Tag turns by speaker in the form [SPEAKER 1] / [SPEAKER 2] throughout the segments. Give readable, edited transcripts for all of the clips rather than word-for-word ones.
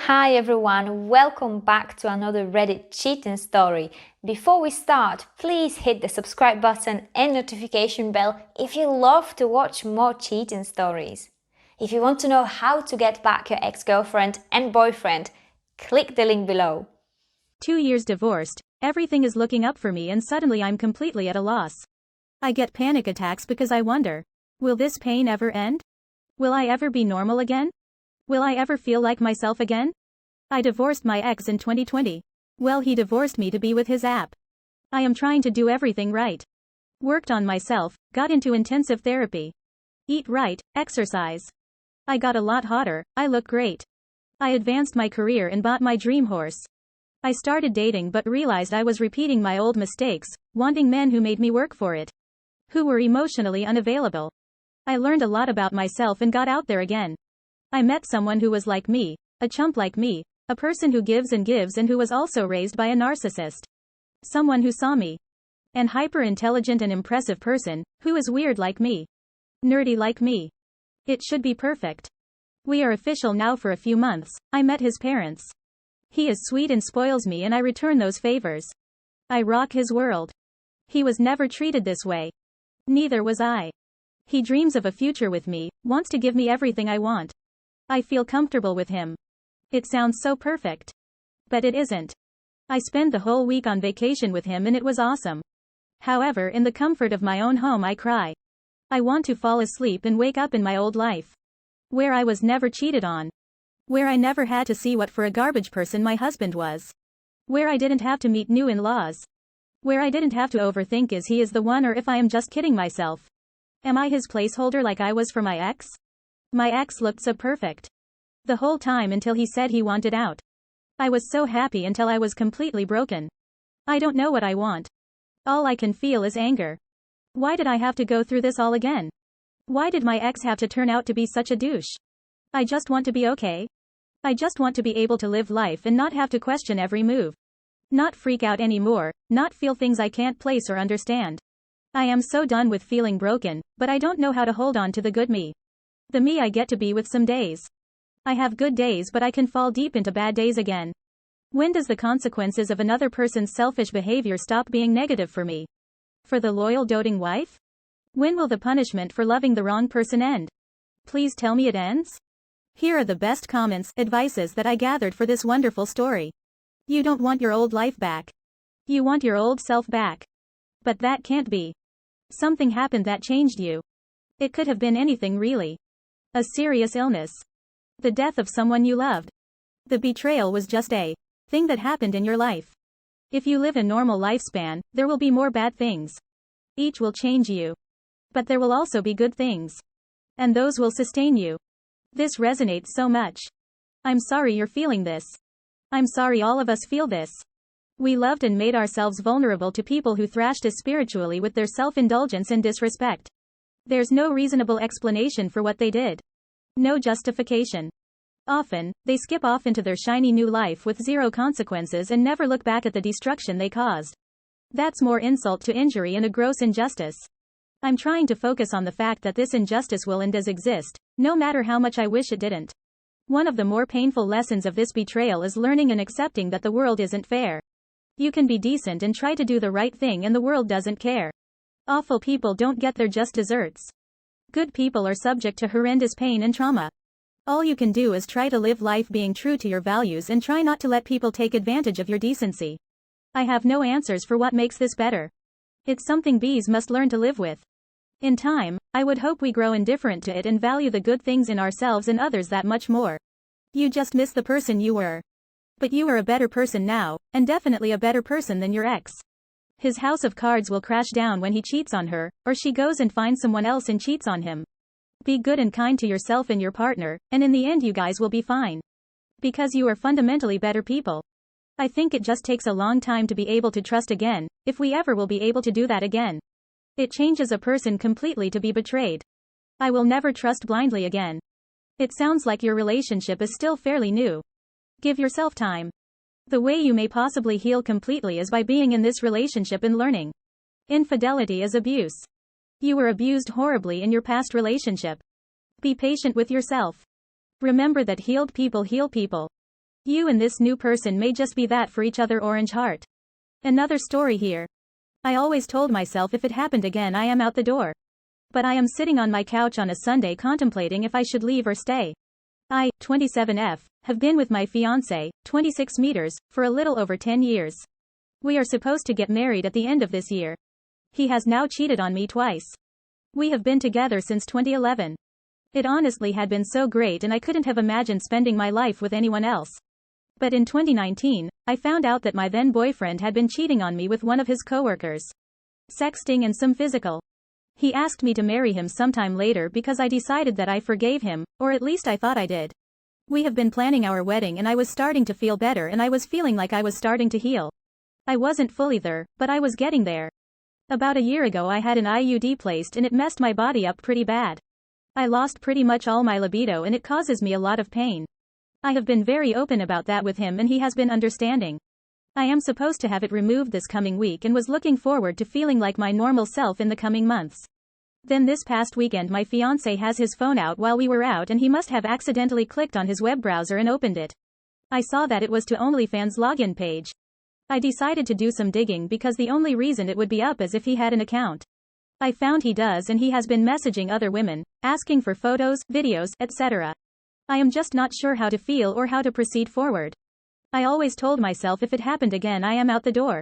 [SPEAKER 1] Hi everyone, welcome back to another Reddit cheating story. Before we start, please hit the subscribe button and notification bell if you love to watch more cheating stories. If you want to know how to get back your ex-girlfriend and boyfriend, click the link below.
[SPEAKER 2] 2 years divorced, everything is looking up for me and suddenly I'm completely at a loss. I get panic attacks because I wonder, will this pain ever end? Will I ever be normal again? Will I ever feel like myself again? I divorced my ex in 2020. Well, he divorced me to be with his app. I am trying to do everything right. Worked on myself, got into intensive therapy. Eat right, exercise. I got a lot hotter, I look great. I advanced my career and bought my dream horse. I started dating but realized I was repeating my old mistakes, wanting men who made me work for it. Who were emotionally unavailable. I learned a lot about myself and got out there again. I met someone who was like me, a chump like me, a person who gives and who was also raised by a narcissist. Someone who saw me. An hyper-intelligent and impressive person, who is weird like me. Nerdy like me. It should be perfect. We are official now for a few months. I met his parents. He is sweet and spoils me and I return those favors. I rock his world. He was never treated this way. Neither was I. He dreams of a future with me, wants to give me everything I want. I feel comfortable with him. It sounds so perfect. But it isn't. I spent the whole week on vacation with him and it was awesome. However, in the comfort of my own home I cry. I want to fall asleep and wake up in my old life. Where I was never cheated on. Where I never had to see what for a garbage person my husband was. Where I didn't have to meet new in-laws. Where I didn't have to overthink is he is the one or if I am just kidding myself. Am I his placeholder like I was for my ex? My ex looked so perfect. The whole time until he said he wanted out. I was so happy until I was completely broken. I don't know what I want. All I can feel is anger. Why did I have to go through this all again? Why did my ex have to turn out to be such a douche? I just want to be okay. I just want to be able to live life and not have to question every move. Not freak out anymore, not feel things I can't place or understand. I am so done with feeling broken, but I don't know how to hold on to the good me. The me I get to be with some days. I have good days but I can fall deep into bad days again. When does the consequences of another person's selfish behavior stop being negative for me? For the loyal doting wife? When will the punishment for loving the wrong person end? Please tell me it ends? Here are the best comments, advices that I gathered for this wonderful story. You don't want your old life back. You want your old self back. But that can't be. Something happened that changed you. It could have been anything really. A serious illness. The death of someone you loved. The betrayal was just a thing that happened in your life. If you live a normal lifespan, there will be more bad things. Each will change you. But there will also be good things. And those will sustain you. This resonates so much. I'm sorry you're feeling this. I'm sorry all of us feel this. We loved and made ourselves vulnerable to people who thrashed us spiritually with their self-indulgence and disrespect. There's no reasonable explanation for what they did. No justification. Often, they skip off into their shiny new life with zero consequences and never look back at the destruction they caused. That's more insult to injury and a gross injustice. I'm trying to focus on the fact that this injustice will and does exist, no matter how much I wish it didn't. One of the more painful lessons of this betrayal is learning and accepting that the world isn't fair. You can be decent and try to do the right thing and the world doesn't care. Awful people don't get their just desserts. Good people are subject to horrendous pain and trauma. All you can do is try to live life being true to your values and try not to let people take advantage of your decency. I have no answers for what makes this better. It's something bees must learn to live with. In time, I would hope we grow indifferent to it and value the good things in ourselves and others that much more. You just miss the person you were. But you are a better person now, and definitely a better person than your ex. His house of cards will crash down when he cheats on her, or she goes and finds someone else and cheats on him. Be good and kind to yourself and your partner, and in the end you guys will be fine. Because you are fundamentally better people. I think it just takes a long time to be able to trust again, if we ever will be able to do that again. It changes a person completely to be betrayed. I will never trust blindly again. It sounds like your relationship is still fairly new. Give yourself time. The way you may possibly heal completely is by being in this relationship and learning. Infidelity is abuse. You were abused horribly in your past relationship. Be patient with yourself. Remember that healed people heal people. You and this new person may just be that for each other. Orange heart. Another story here. I always told myself if it happened again I am out the door. But I am sitting on my couch on a Sunday contemplating if I should leave or stay. I, 27F, have been with my fiancé, 26 meters, for a little over 10 years. We are supposed to get married at the end of this year. He has now cheated on me twice. We have been together since 2011. It honestly had been so great and I couldn't have imagined spending my life with anyone else. But in 2019, I found out that my then boyfriend had been cheating on me with one of his coworkers. Sexting and some physical. He asked me to marry him sometime later because I decided that I forgave him, or at least I thought I did. We have been planning our wedding and I was starting to feel better and I was feeling like I was starting to heal. I wasn't fully there, but I was getting there. About a year ago I had an IUD placed and it messed my body up pretty bad. I lost pretty much all my libido and it causes me a lot of pain. I have been very open about that with him and he has been understanding. I am supposed to have it removed this coming week and was looking forward to feeling like my normal self in the coming months. Then this past weekend my fiancé has his phone out while we were out and he must have accidentally clicked on his web browser and opened it. I saw that it was to OnlyFans login page. I decided to do some digging because the only reason it would be up is if he had an account. I found he does and he has been messaging other women, asking for photos, videos, etc. I am just not sure how to feel or how to proceed forward. I always told myself if it happened again I am out the door.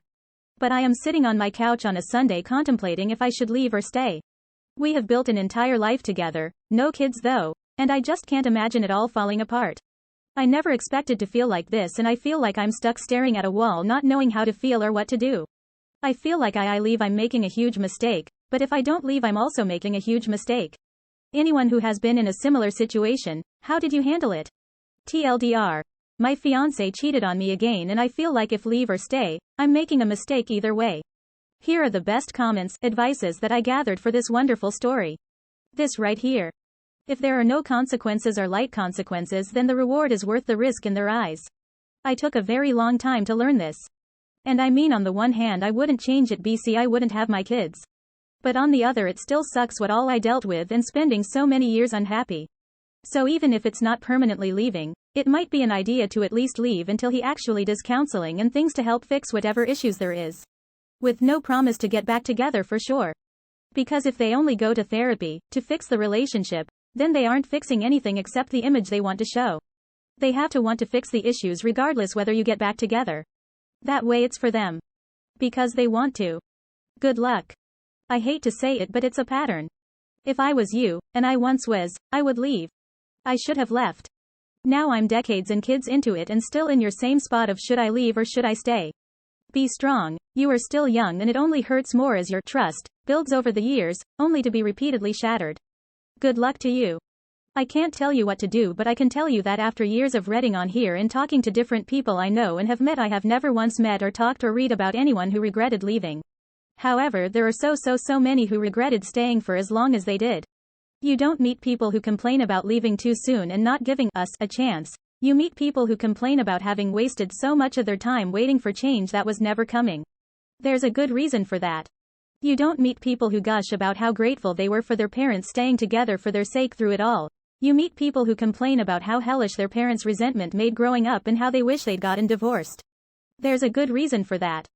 [SPEAKER 2] But I am sitting on my couch on a Sunday contemplating if I should leave or stay. We have built an entire life together, no kids though, and I just can't imagine it all falling apart. I never expected to feel like this and I feel like I'm stuck staring at a wall not knowing how to feel or what to do. I feel like I leave I'm making a huge mistake, but if I don't leave I'm also making a huge mistake. Anyone who has been in a similar situation, how did you handle it? TLDR. My fiancé cheated on me again and I feel like if leave or stay, I'm making a mistake either way. Here are the best comments, advices that I gathered for this wonderful story. This right here. If there are no consequences or light consequences then the reward is worth the risk in their eyes. I took a very long time to learn this. And I mean on the one hand I wouldn't change it BC I wouldn't have my kids. But on the other it still sucks what all I dealt with and spending so many years unhappy. So even if it's not permanently leaving, it might be an idea to at least leave until he actually does counseling and things to help fix whatever issues there is. With no promise to get back together for sure. Because if they only go to therapy to fix the relationship, then they aren't fixing anything except the image they want to show. They have to want to fix the issues regardless whether you get back together. That way it's for them. Because they want to. Good luck. I hate to say it but it's a pattern. If I was you, and I once was, I would leave. I should have left. Now I'm decades and kids into it and still in your same spot of should I leave or should I stay? Be strong, you are still young and it only hurts more as your trust builds over the years, only to be repeatedly shattered. Good luck to you. I can't tell you what to do but I can tell you that after years of reading on here and talking to different people I know and have met I have never once met or talked or read about anyone who regretted leaving. However, there are so many who regretted staying for as long as they did. You don't meet people who complain about leaving too soon and not giving us a chance. You meet people who complain about having wasted so much of their time waiting for change that was never coming. There's a good reason for that. You don't meet people who gush about how grateful they were for their parents staying together for their sake through it all. You meet people who complain about how hellish their parents' resentment made growing up and how they wish they'd gotten divorced. There's a good reason for that.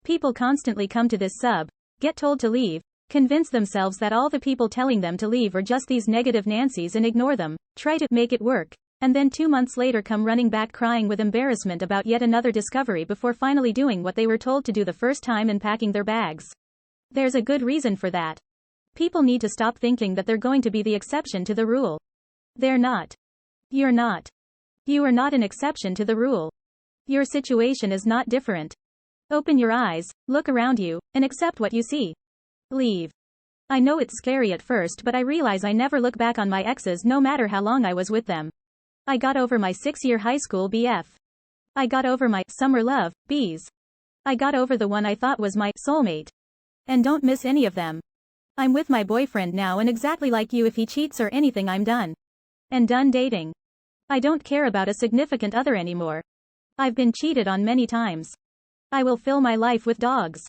[SPEAKER 2] People constantly come to this sub, get told to leave, convince themselves that all the people telling them to leave are just these negative Nancys and ignore them, try to make it work, and then 2 months later come running back crying with embarrassment about yet another discovery before finally doing what they were told to do the first time and packing their bags. There's a good reason for that. People need to stop thinking that they're going to be the exception to the rule. They're not. You're not. You are not an exception to the rule. Your situation is not different. Open your eyes, look around you, and accept what you see. Leave. I know it's scary at first but I realize I never look back on my exes no matter how long I was with them. I got over my 6-year high school BF. I got over my summer love, Bs. I got over the one I thought was my soulmate. And don't miss any of them. I'm with my boyfriend now and exactly like you if he cheats or anything I'm done. And done dating. I don't care about a significant other anymore. I've been cheated on many times. I will fill my life with dogs.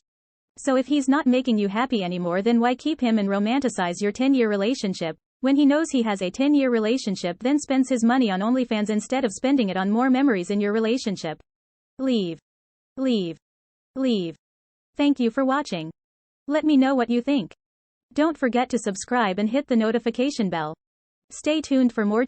[SPEAKER 2] So if he's not making you happy anymore then why keep him and romanticize your 10-year relationship, When he knows he has a 10-year relationship, then spends his money on OnlyFans instead of spending it on more memories in your relationship. Leave. Leave. Leave. Thank you for watching. Let me know what you think. Don't forget to subscribe and hit the notification bell. Stay tuned for more